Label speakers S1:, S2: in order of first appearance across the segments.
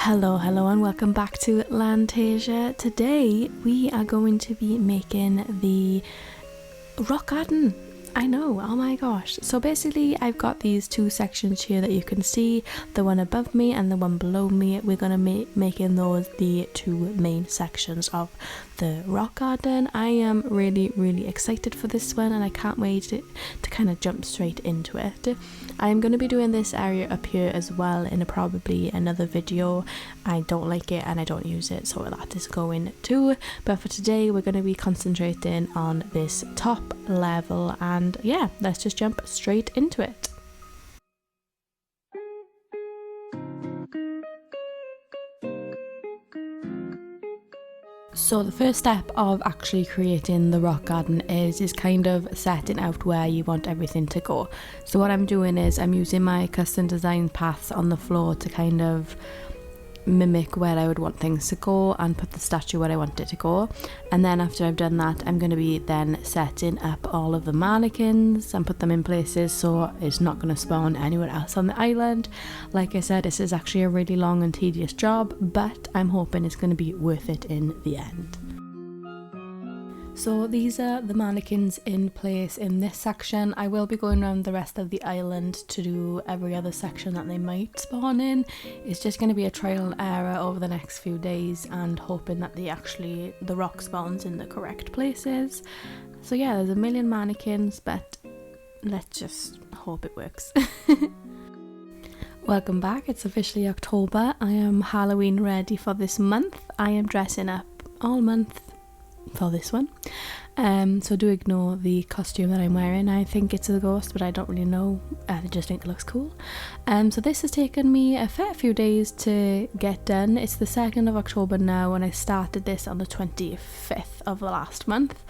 S1: Hello and welcome back to Lantasia. Today we are going to be making the rock garden. I know, oh my gosh. So basically I've got these two sections here that you can see, the one above me and the one below me. We're going to making those the two main sections of the rock garden. I am really excited for this one and I can't wait to kind of jump straight into it. I'm going to be doing this area up here as well in probably another video. I don't like it and I don't use it, so that is going too. But for today we're going to be concentrating on this top level, and yeah, let's just jump straight into it. So the first step of actually creating the rock garden is kind of setting out where you want everything to go. So what I'm doing is I'm using my custom design paths on the floor to kind of mimic where I would want things to go and put the statue where I want it to go. And then after I've done that, I'm going to be then setting up all of the mannequins and put them in places so it's not going to spawn anywhere else on the island. Like I said, this is actually a really long and tedious job, but I'm hoping it's going to be worth it in the end. So these are the mannequins in place in this section. I will be going around the rest of the island to do every other section that they might spawn in. It's just going to be a trial and error over the next few days and hoping that the rock spawns in the correct places. So yeah, there's a million mannequins, but let's just hope it works. Welcome back, it's officially October. I am Halloween ready for this month. I am dressing up all month for this one, so do ignore the costume that I'm wearing. I think it's a ghost, but I don't really know. I just think it looks cool. So this has taken me a fair few days to get done. It's the 2nd of October now and I started this on the 25th of the last month.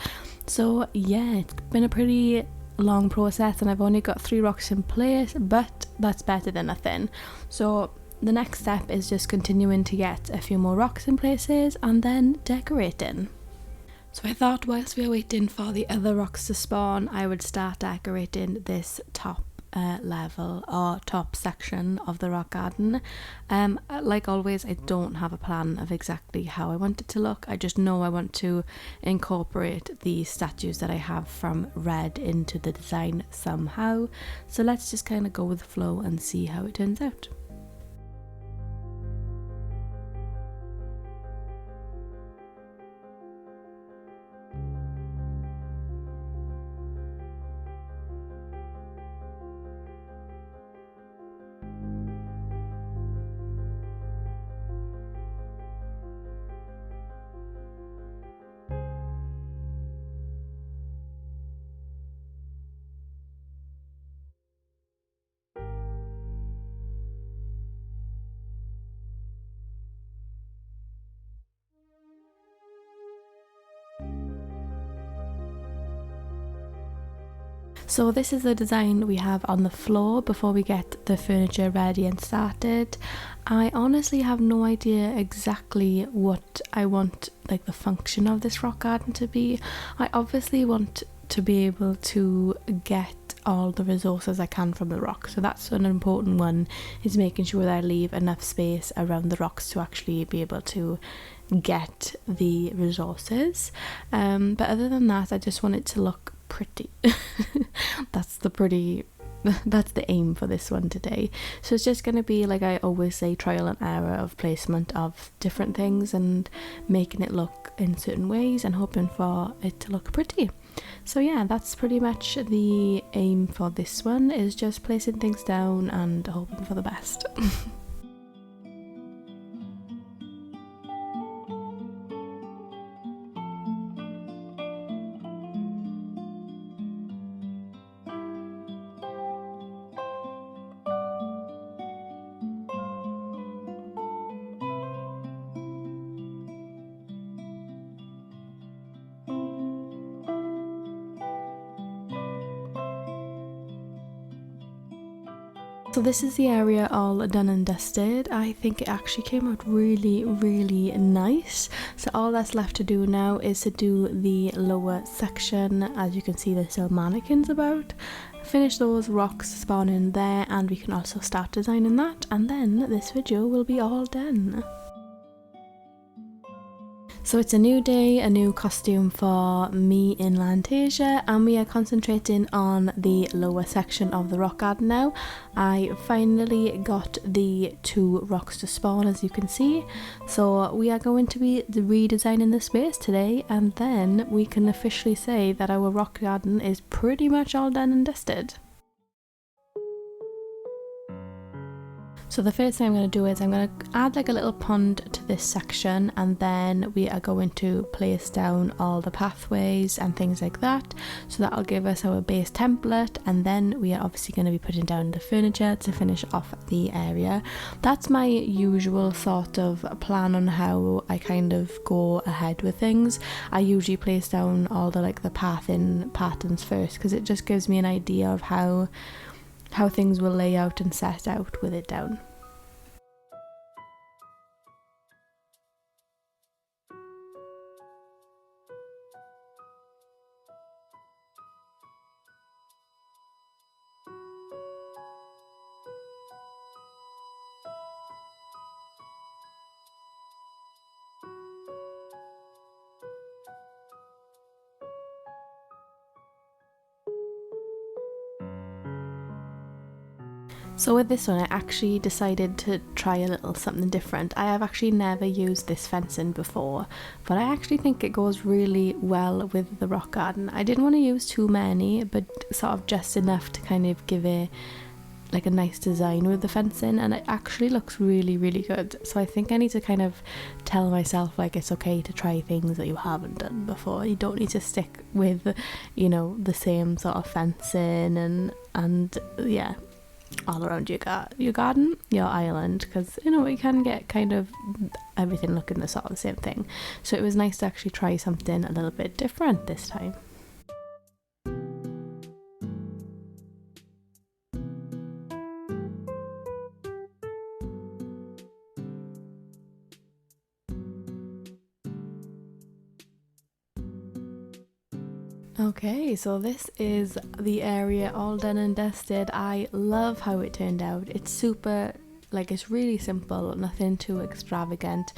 S1: So yeah, it's been a pretty long process and I've only got 3 rocks in place, but that's better than nothing. So the next step is just continuing to get a few more rocks in places and then decorating. So I thought whilst we are waiting for the other rocks to spawn, I would start decorating this top level or top section of the rock garden. Like always, I don't have a plan of exactly how I want it to look. I just know I want to incorporate the statues that I have from Red into the design somehow. So let's just kind of go with the flow and see how it turns out. So this is the design we have on the floor before we get the furniture ready and started. I honestly have no idea exactly what I want like the function of this rock garden to be. I obviously want to be able to get all the resources I can from the rock, so that's an important one, is making sure that I leave enough space around the rocks to actually be able to get the resources. But other than that, I just want it to look pretty. That's the aim for this one today. So it's just going to be, like I always say, trial and error of placement of different things and making it look in certain ways and hoping for it to look pretty. So yeah, that's pretty much the aim for this one, is just placing things down and hoping for the best. So this is the area all done and dusted. I think it actually came out really nice. So all that's left to do now is to do the lower section. As you can see, there's still mannequins about. finish those rocks spawning there, and we can also start designing that, and then this video will be all done. So it's a new day, a new costume for me in Lantasia, and we are concentrating on the lower section of the rock garden now. I finally got the 2 rocks to spawn, as you can see, so we are going to be redesigning the space today, and then we can officially say that our rock garden is pretty much all done and dusted. So the first thing I'm going to do is I'm going to add like a little pond to this section, and then we are going to place down all the pathways and things like that. So that'll give us our base template, and then we are obviously going to be putting down the furniture to finish off the area. That's my usual sort of plan on how I kind of go ahead with things. I usually place down all the the pathing patterns first, because it just gives me an idea of how things will lay out and set out with it down. So with this one, I actually decided to try a little something different. I have actually never used this fencing before, but I actually think it goes really well with the rock garden. I didn't want to use too many, but sort of just enough to kind of give it like a nice design with the fencing, and it actually looks really, really good. So I think I need to kind of tell myself like it's okay to try things that you haven't done before. You don't need to stick with, you know, the same sort of fencing and yeah, all around your garden, your island, because you know you can get kind of everything looking the sort of the same thing. So it was nice to actually try something a little bit different this time. Okay, so this is the area all done and dusted. I love how it turned out. It's super, it's really simple, nothing too extravagant,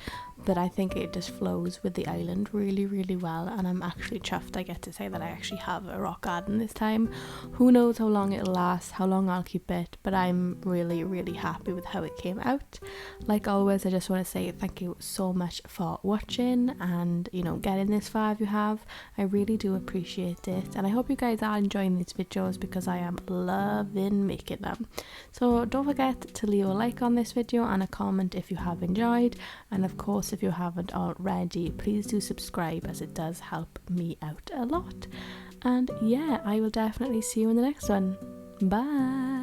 S1: but I think it just flows with the island really, really well, and I'm actually chuffed I get to say that I actually have a rock garden this time. Who knows how long it'll last, how long I'll keep it, but I'm really, really happy with how it came out. Like always, I just want to say thank you so much for watching and, you know, getting this far if you have. I really do appreciate it, and I hope you guys are enjoying these videos because I am loving making them. So don't forget to leave a like on this video and a comment if you have enjoyed, and of course if you haven't already, please do subscribe as it does help me out a lot. And yeah, I will definitely see you in the next one. Bye.